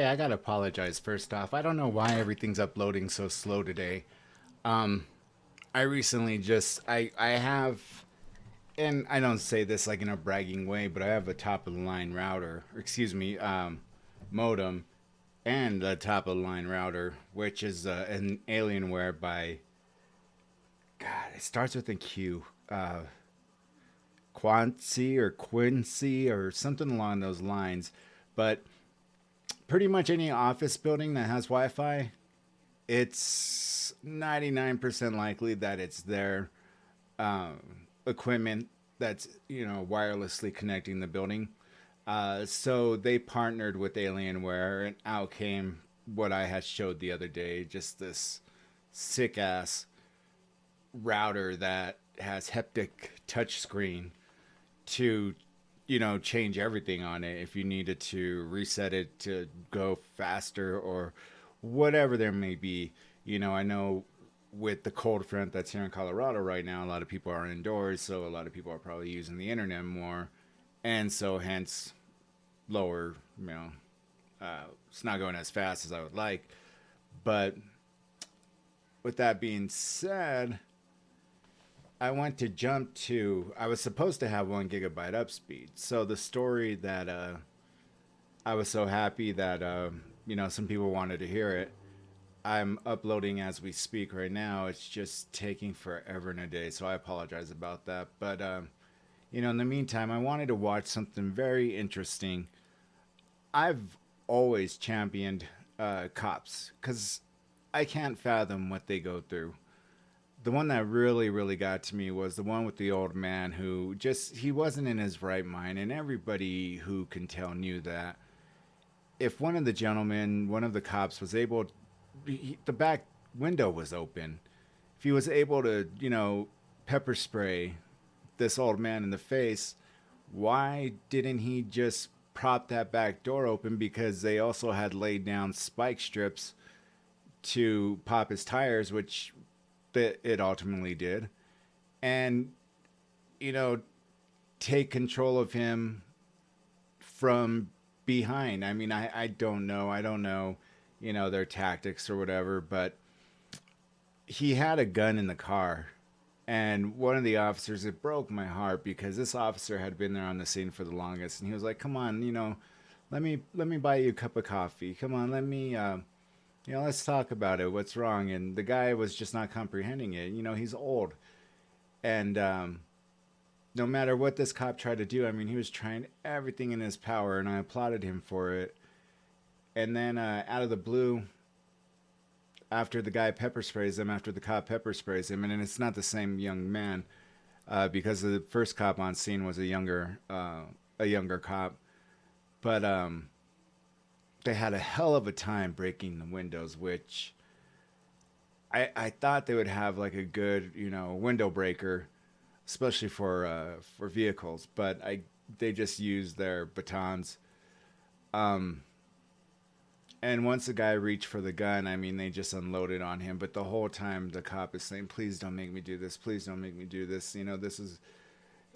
Hey, I gotta apologize first off. I don't know why everything's uploading so slow today. Um, I recently just I have, and I don't say this like in a bragging way, but I have a top of the line router, or excuse me, modem, and a top of the line router, which is an Alienware by God. It starts with a Q. Quantsy or Quincy or something along those lines. But pretty much any office building that has Wi-Fi, it's 99% likely that it's their equipment that's wirelessly connecting the building. So they partnered with Alienware, and out came what I had showed the other day, just this sick ass router that has haptic touchscreen to change everything on it if you needed to reset it to go faster or whatever there may be. I know with the cold front that's here in Colorado right now, a lot of people are indoors, so a lot of people are probably using the internet more, and so hence lower, it's not going as fast as I would like. But with that being said, I was supposed to have 1 gigabyte up speed. So the story that I was so happy that, some people wanted to hear it. I'm uploading as we speak right now. It's just taking forever and a day. So I apologize about that. But, in the meantime, I wanted to watch something very interesting. I've always championed cops because I can't fathom what they go through. The one that really, really got to me was the one with the old man who he wasn't in his right mind. And everybody who can tell knew that. If one of the cops was able, the back window was open. If he was able to, pepper spray this old man in the face, why didn't he just prop that back door open? Because they also had laid down spike strips to pop his tires, which it ultimately did, and take control of him from behind. I mean, I don't know their tactics or whatever, but he had a gun in the car, and one of the officers, it broke my heart because this officer had been there on the scene for the longest, and he was like, come on, let me buy you a cup of coffee, come on, let me let's talk about it. What's wrong? And the guy was just not comprehending it. He's old. And no matter what this cop tried to do, I mean, he was trying everything in his power, and I applauded him for it. And then out of the blue, after the cop pepper sprays him, and it's not the same young man, because the first cop on scene was a younger cop. But they had a hell of a time breaking the windows, which I thought they would have like a good, window breaker, especially for vehicles, but they just used their batons. And once the guy reached for the gun, I mean, they just unloaded on him. But the whole time the cop is saying, please don't make me do this. Please don't make me do this. This is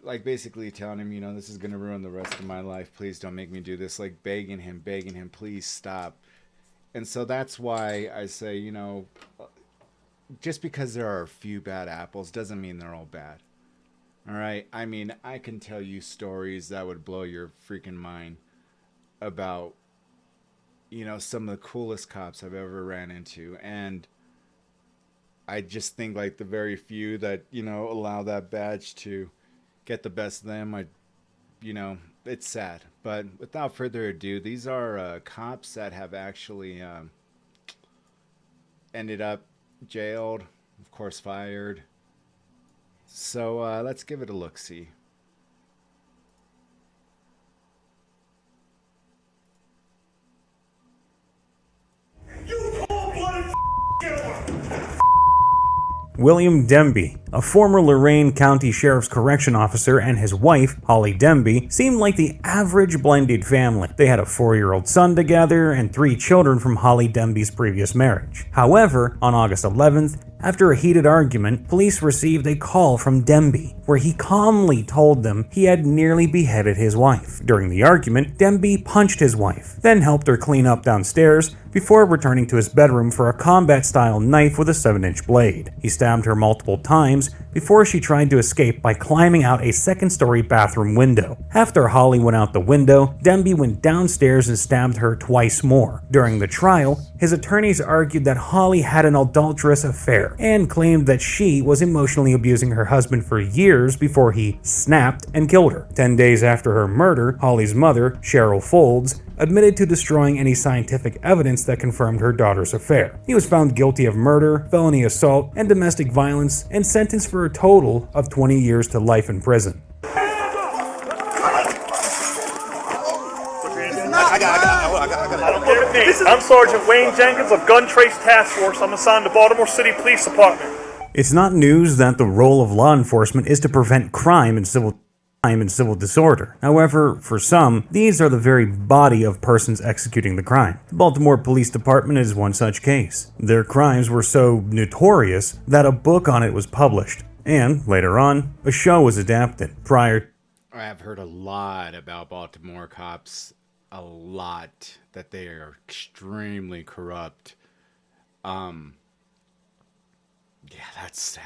like basically telling him, this is going to ruin the rest of my life. Please don't make me do this. Like begging him, please stop. And so that's why I say, just because there are a few bad apples doesn't mean they're all bad. All right. I mean, I can tell you stories that would blow your freaking mind about, some of the coolest cops I've ever ran into. And I just think like the very few that, allow that badge to get the best of them, it's sad. But without further ado, these are cops that have actually ended up jailed, of course fired. So let's give it a look-see. You cold-blooded killer! William Demby, a former Lorain County Sheriff's Correction Officer, and his wife, Holly Demby, seemed like the average blended family. They had a 4-year-old son together and 3 children from Holly Demby's previous marriage. However, on August 11th, After a heated argument, police received a call from Demby, where he calmly told them he had nearly beheaded his wife. During the argument, Demby punched his wife, then helped her clean up downstairs before returning to his bedroom for a combat-style knife with a 7-inch blade. He stabbed her multiple times before she tried to escape by climbing out a second-story bathroom window. After Holly went out the window, Demby went downstairs and stabbed her twice more. During the trial, his attorneys argued that Holly had an adulterous affair and claimed that she was emotionally abusing her husband for years before he snapped and killed her. 10 days after her murder, Holly's mother, Cheryl Folds, admitted to destroying any scientific evidence that confirmed her daughter's affair. He was found guilty of murder, felony assault, and domestic violence, and sentenced for a total of 20 years to life in prison. I'm Sergeant Wayne Jenkins of Gun Trace Task Force. I'm assigned to Baltimore City Police Department. It's not news that the role of law enforcement is to prevent crime and civil disorder. However, for some, these are the very body of persons executing the crime. The Baltimore Police Department is one such case. Their crimes were so notorious that a book on it was published, and later on, a show was adapted. I've heard a lot about Baltimore cops, a lot, that they are extremely corrupt. Yeah, that's sad.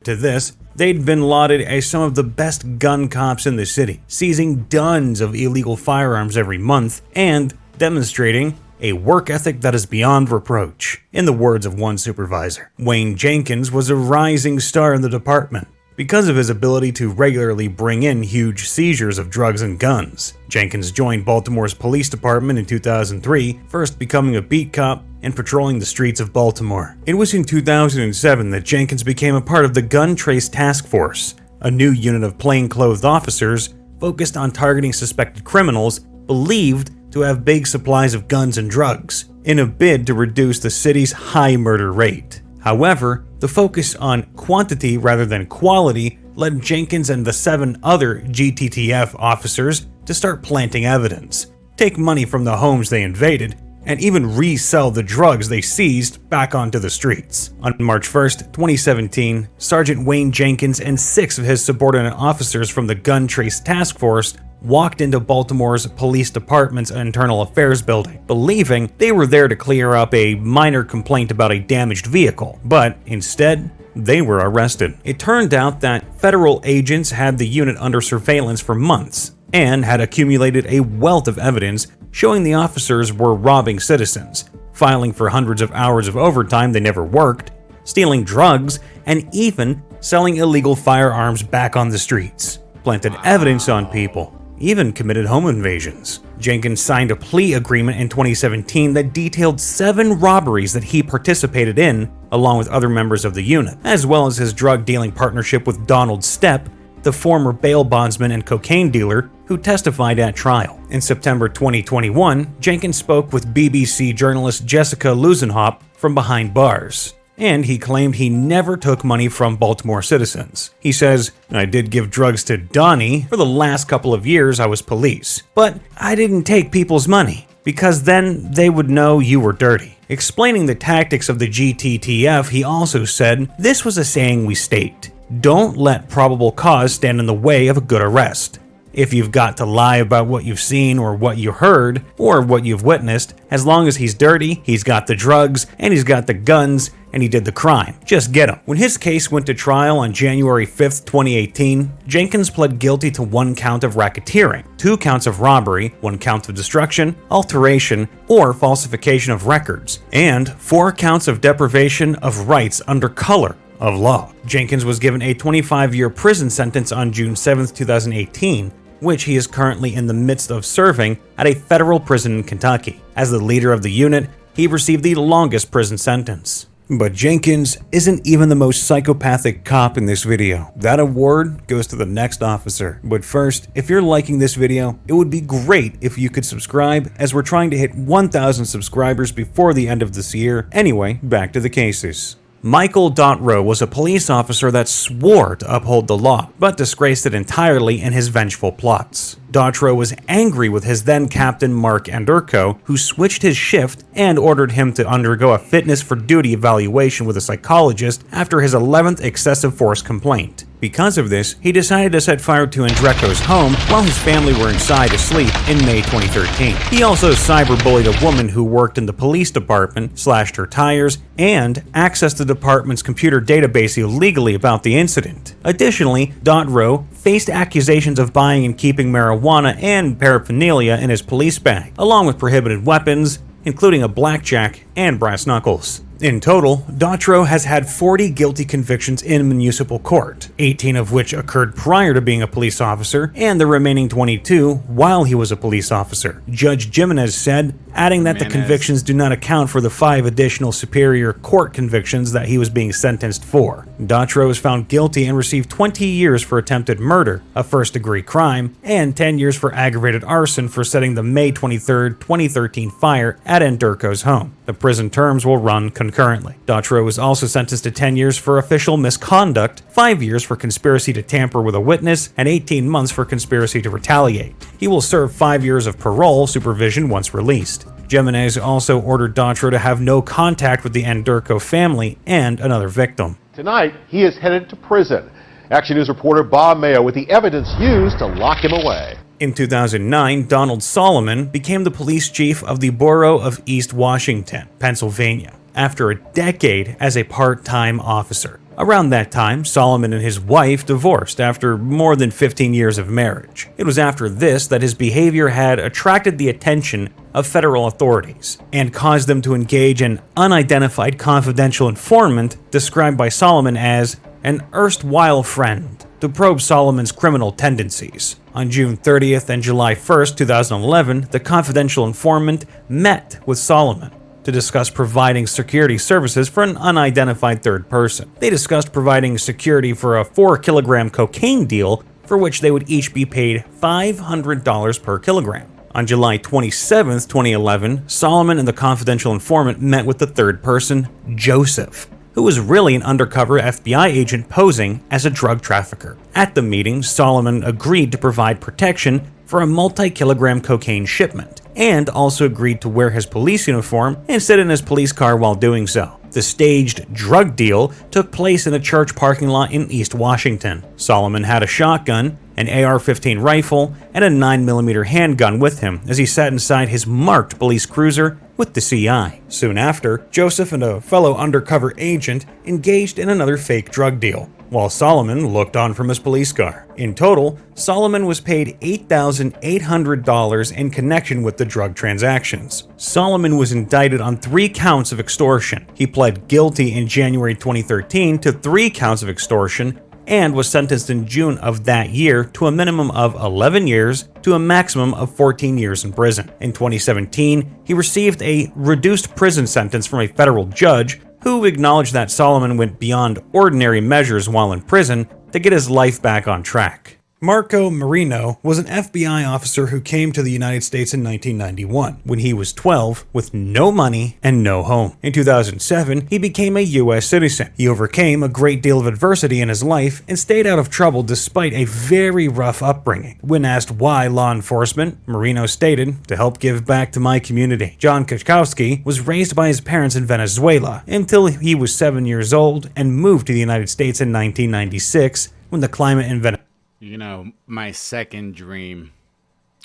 To this, they'd been lauded as some of the best gun cops in the city, seizing tons of illegal firearms every month and demonstrating a work ethic that is beyond reproach. In the words of one supervisor, Wayne Jenkins was a rising star in the department because of his ability to regularly bring in huge seizures of drugs and guns. Jenkins joined Baltimore's police department in 2003, first becoming a beat cop and patrolling the streets of Baltimore. It was in 2007 that Jenkins became a part of the Gun Trace Task Force, a new unit of plainclothed officers focused on targeting suspected criminals believed to have big supplies of guns and drugs, in a bid to reduce the city's high murder rate. However, the focus on quantity rather than quality led Jenkins and the 7 other GTTF officers to start planting evidence, take money from the homes they invaded, and even resell the drugs they seized back onto the streets. On March 1st, 2017, Sergeant Wayne Jenkins and 6 of his subordinate officers from the Gun Trace Task Force walked into Baltimore's police department's internal affairs building, believing they were there to clear up a minor complaint about a damaged vehicle, but instead, they were arrested. It turned out that federal agents had the unit under surveillance for months and had accumulated a wealth of evidence showing the officers were robbing citizens, filing for hundreds of hours of overtime they never worked, stealing drugs, and even selling illegal firearms back on the streets. Planted evidence on people, even committed home invasions. Jenkins signed a plea agreement in 2017 that detailed 7 robberies that he participated in, along with other members of the unit, as well as his drug dealing partnership with Donald Stepp, the former bail bondsman and cocaine dealer who testified at trial. In September 2021, Jenkins spoke with BBC journalist Jessica Lusenhop from behind bars, and he claimed he never took money from Baltimore citizens. He says, "I did give drugs to Donnie for the last couple of years I was police, but I didn't take people's money, because then they would know you were dirty." Explaining the tactics of the GTTF, he also said, "This was a saying we state. Don't let probable cause stand in the way of a good arrest. If you've got to lie about what you've seen or what you heard or what you've witnessed, as long as he's dirty, he's got the drugs, and he's got the guns, and he did the crime. Just get him." When his case went to trial on January 5th, 2018, Jenkins pled guilty to 1 count of racketeering, 2 counts of robbery, 1 count of destruction, alteration, or falsification of records, and 4 counts of deprivation of rights under color of law. Jenkins was given a 25-year prison sentence on June 7, 2018, which he is currently in the midst of serving at a federal prison in Kentucky. As the leader of the unit, he received the longest prison sentence. But Jenkins isn't even the most psychopathic cop in this video. That award goes to the next officer. But first, if you're liking this video, it would be great if you could subscribe, as we're trying to hit 1,000 subscribers before the end of this year. Anyway, back to the cases. Michael Rowe was a police officer that swore to uphold the law, but disgraced it entirely in his vengeful plots. Rowe was angry with his then captain Mark Anderko, who switched his shift and ordered him to undergo a fitness for duty evaluation with a psychologist after his 11th excessive force complaint. Because of this, he decided to set fire to Andreko's home while his family were inside asleep in May 2013. He also cyberbullied a woman who worked in the police department, slashed her tires, and accessed the department's computer database illegally about the incident. Additionally, Rowe faced accusations of buying and keeping marijuana and paraphernalia in his police bag, along with prohibited weapons, including a blackjack and brass knuckles. In total, Rowe has had 40 guilty convictions in municipal court, 18 of which occurred prior to being a police officer, and the remaining 22 while he was a police officer. Judge Jimenez said, adding that the convictions do not account for the 5 additional superior court convictions that he was being sentenced for. Rowe was found guilty and received 20 years for attempted murder, a first-degree crime, and 10 years for aggravated arson for setting the May 23, 2013 fire at Anderko's home. The prison terms will run concurrently. Rowe was also sentenced to 10 years for official misconduct, 5 years for conspiracy to tamper with a witness, and 18 months for conspiracy to retaliate. He will serve 5 years of parole supervision once released. Jimenez also ordered Rowe to have no contact with the Anderko family and another victim. Tonight, he is headed to prison. Action News reporter Bob Mayo with the evidence used to lock him away. In 2009, Donald Solomon became the police chief of the borough of East Washington, Pennsylvania, after a decade as a part-time officer. Around that time, Solomon and his wife divorced after more than 15 years of marriage. It was after this that his behavior had attracted the attention of federal authorities and caused them to engage an unidentified confidential informant described by Solomon as an erstwhile friend to probe Solomon's criminal tendencies. On June 30th and July 1st, 2011, the confidential informant met with Solomon to discuss providing security services for an unidentified third person. They discussed providing security for a 4-kilogram cocaine deal for which they would each be paid $500 per kilogram. On July 27, 2011, Solomon and the confidential informant met with the third person, Joseph, who was really an undercover FBI agent posing as a drug trafficker. At the meeting, Solomon agreed to provide protection for a multi-kilogram cocaine shipment, and also agreed to wear his police uniform and sit in his police car while doing so. The staged drug deal took place in a church parking lot in East Washington. Solomon had a shotgun, an AR-15 rifle, and a 9mm handgun with him as he sat inside his marked police cruiser with the CI. Soon after, Joseph and a fellow undercover agent engaged in another fake drug deal, while Solomon looked on from his police car. In total, Solomon was paid $8,800 in connection with the drug transactions. Solomon was indicted on 3 counts of extortion. He pled guilty in January 2013 to 3 counts of extortion and was sentenced in June of that year to a minimum of 11 years to a maximum of 14 years in prison. In 2017, he received a reduced prison sentence from a federal judge who acknowledged that Solomon went beyond ordinary measures while in prison to get his life back on track. Marco Marino was an FBI officer who came to the United States in 1991 when he was 12 with no money and no home. In 2007, he became a U.S. citizen. He overcame a great deal of adversity in his life and stayed out of trouble despite a very rough upbringing. When asked why law enforcement, Marino stated, "To help give back to my community." John Kachkowski was raised by his parents in Venezuela until he was 7 years old and moved to the United States in 1996 when the climate in Venezuela. You know, my second dream,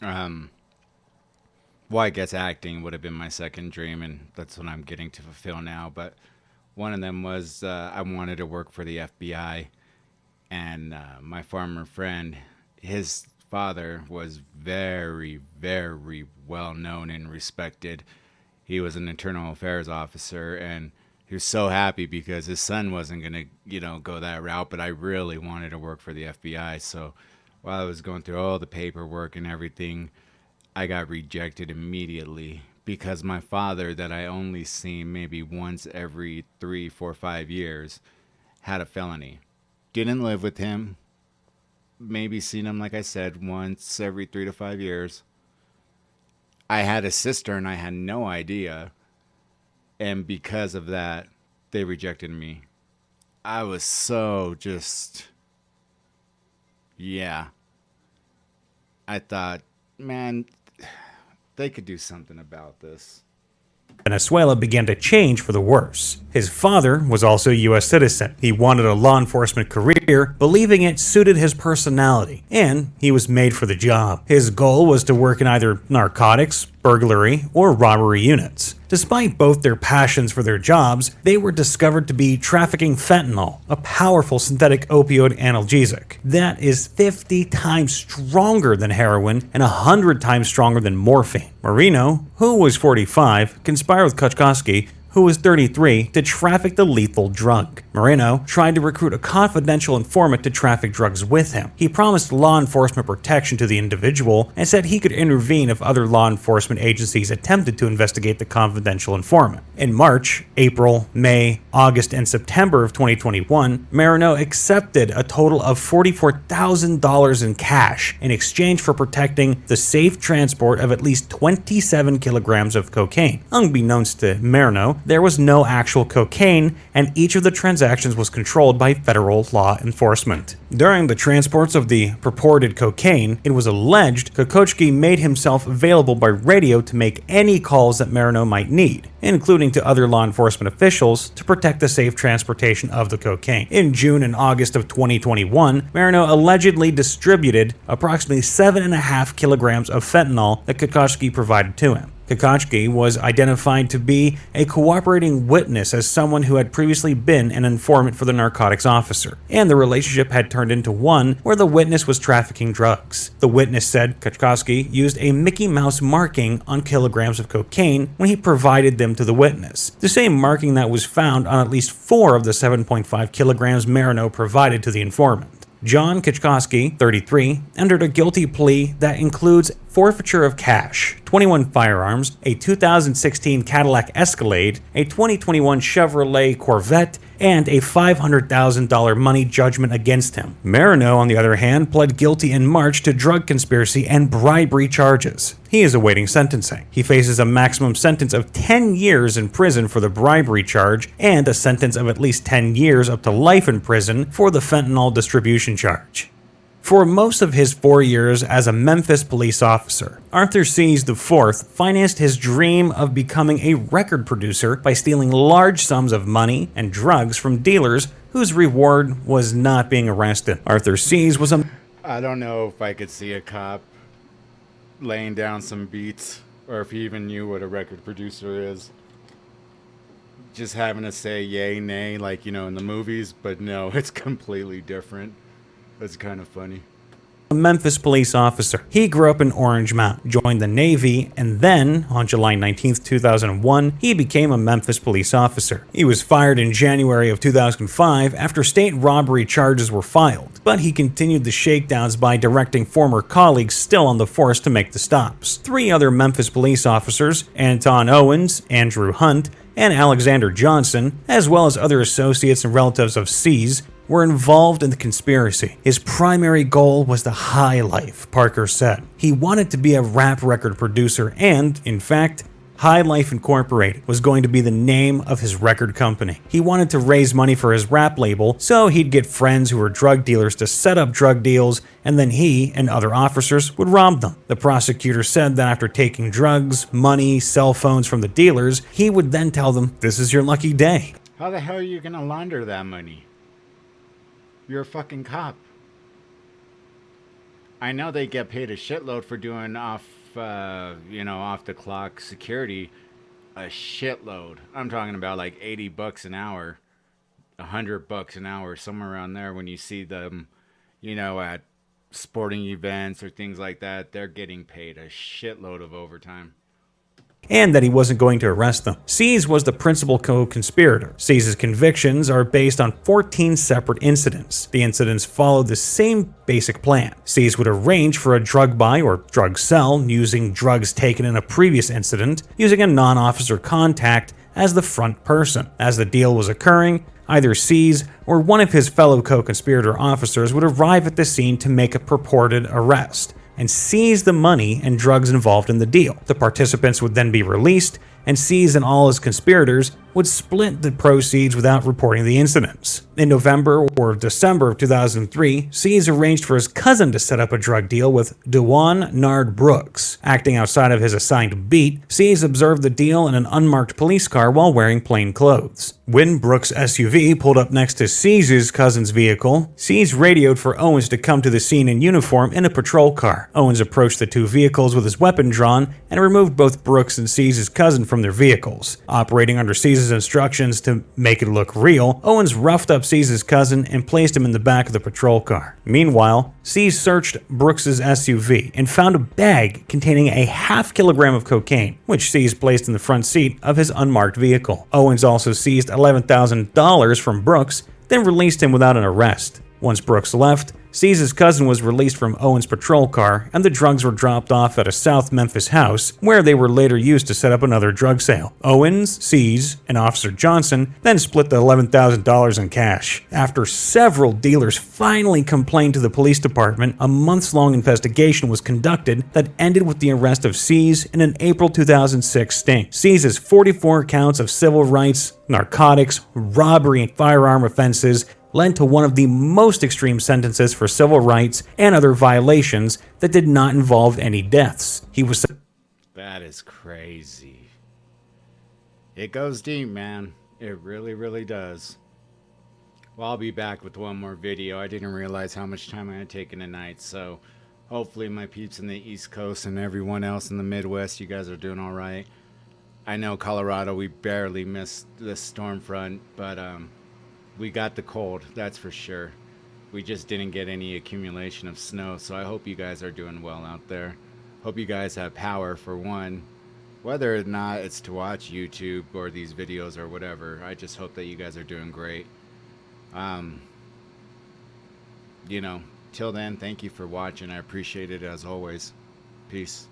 well, I guess acting would have been my second dream, and that's what I'm getting to fulfill now. But one of them was I wanted to work for the FBI, and my former friend, his father was very, very well known and respected. He was an internal affairs officer, and he was so happy because his son wasn't going to, go that route, but I really wanted to work for the FBI. So while I was going through all the paperwork and everything, I got rejected immediately because my father, that I only seen maybe once every 3, 4, 5 years, had a felony. Didn't live with him. Maybe seen him, like I said, once every 3 to 5 years. I had a sister and I had no idea. And because of that, they rejected me. I was so just, yeah. I thought, man, they could do something about this. Venezuela began to change for the worse. His father was also a U.S. citizen. He wanted a law enforcement career, believing it suited his personality, and he was made for the job. His goal was to work in either narcotics, burglary, or robbery units. Despite both their passions for their jobs, they were discovered to be trafficking fentanyl, a powerful synthetic opioid analgesic that is 50 times stronger than heroin and 100 times stronger than morphine. Marino, who was 45, conspired with Kuczkowski, who was 33, to traffic the lethal drug. Moreno tried to recruit a confidential informant to traffic drugs with him. He promised law enforcement protection to the individual and said he could intervene if other law enforcement agencies attempted to investigate the confidential informant. In March, April, May, August, and September of 2021, Moreno accepted a total of $44,000 in cash in exchange for protecting the safe transport of at least 27 kilograms of cocaine. Unbeknownst to Moreno, there was no actual cocaine, and each of the transactions was controlled by federal law enforcement. During the transports of the purported cocaine, it was alleged Kokoschki made himself available by radio to make any calls that Moreno might need, including to other law enforcement officials, to protect the safe transportation of the cocaine. In June and August of 2021, Moreno allegedly distributed approximately 7.5 kilograms of fentanyl that Kokoschki provided to him. Kokoschki was identified to be a cooperating witness as someone who had previously been an informant for the narcotics officer, and the relationship had turned into one where the witness was trafficking drugs. The witness said Kokoschki used a Mickey Mouse marking on kilograms of cocaine when he provided them to the witness, the same marking that was found on at least 4 of the 7.5 kilograms Moreno provided to the informant. John Kokoschki, 33, entered a guilty plea that includes forfeiture of cash, 21 firearms, a 2016 Cadillac Escalade, a 2021 Chevrolet Corvette, and a $500,000 money judgment against him. Moreno, on the other hand, pled guilty in March to drug conspiracy and bribery charges. He is awaiting sentencing. He faces a maximum sentence of 10 years in prison for the bribery charge and a sentence of at least 10 years up to life in prison for the fentanyl distribution charge. For most of his 4 years as a Memphis police officer, Arthur Cease IV financed his dream of becoming a record producer by stealing large sums of money and drugs from dealers whose reward was not being arrested. Arthur Cease was a... I don't know if I could see a cop laying down some beats, or if he even knew what a record producer is. Just having to say yay, nay, like, you know, in the movies, but no, it's completely different. That's kind of funny. A Memphis police officer. He grew up in Orange Mountain, joined the Navy, and then, on July 19, 2001, he became a Memphis police officer. He was fired in January of 2005 after state robbery charges were filed, but he continued the shakedowns by directing former colleagues still on the force to make the stops. 3 other Memphis police officers, Anton Owens, Andrew Hunt, and Alexander Johnson, as well as other associates and relatives of Cease, were involved in the conspiracy. His primary goal was the high life, Parker said. He wanted to be a rap record producer and, in fact, High Life Incorporated was going to be the name of his record company. He wanted to raise money for his rap label, so he'd get friends who were drug dealers to set up drug deals, and then he and other officers would rob them. The prosecutor said that after taking drugs, money, cell phones from the dealers, he would then tell them, "This is your lucky day." How the hell are you gonna launder that money? You're a fucking cop. I know they get paid a shitload for doing off the clock security. A shitload. I'm talking about like $80 an hour, $100 an hour, somewhere around there. When you see them, at sporting events or things like that, they're getting paid a shitload of overtime. And that he wasn't going to arrest them. Cease was the principal co-conspirator. Cease's convictions are based on 14 separate incidents. The incidents followed the same basic plan. Cease would arrange for a drug buy or drug sell using drugs taken in a previous incident, using a non-officer contact as the front person. As the deal was occurring, either Cease or one of his fellow co-conspirator officers would arrive at the scene to make a purported arrest and seize the money and drugs involved in the deal. The participants would then be released, and Sees and all his conspirators would split the proceeds without reporting the incidents. In November or December of 2003, Sees arranged for his cousin to set up a drug deal with Dewan Nard Brooks. Acting outside of his assigned beat, Sees observed the deal in an unmarked police car while wearing plain clothes. When Brooks' SUV pulled up next to Sees' cousin's vehicle, Sees radioed for Owens to come to the scene in uniform in a patrol car. Owens approached the two vehicles with his weapon drawn and removed both Brooks and Sees' cousin from their vehicles. Operating under Sees' instructions to make it look real, Owens roughed up Sees' cousin and placed him in the back of the patrol car. Meanwhile, Sees searched Brooks' SUV and found a bag containing a half kilogram of cocaine, which Sees placed in the front seat of his unmarked vehicle. Owens also seized $11,000 from Brooks, then released him without an arrest. Once Brooks left, Sees' cousin was released from Owens' patrol car, and the drugs were dropped off at a South Memphis house, where they were later used to set up another drug sale. Owens, Sees, and Officer Johnson then split the $11,000 in cash. After several dealers finally complained to the police department, a months-long investigation was conducted that ended with the arrest of Sees in an April 2006 sting. Sees' 44 counts of civil rights, narcotics, robbery, and firearm offenses led to one of the most extreme sentences for civil rights and other violations that did not involve any deaths. He was... That is crazy. It goes deep, man. It really, really does. Well, I'll be back with one more video. I didn't realize how much time I had taken tonight, so hopefully my peeps in the East Coast and everyone else in the Midwest, you guys are doing all right. I know Colorado, we barely missed the storm front, but we got the cold, that's for sure. We just didn't get any accumulation of snow, so I hope you guys are doing well out there. Hope you guys have power for one. Whether or not it's to watch YouTube or these videos or whatever, I just hope that you guys are doing great. You know, till then, thank you for watching. I appreciate it as always. Peace.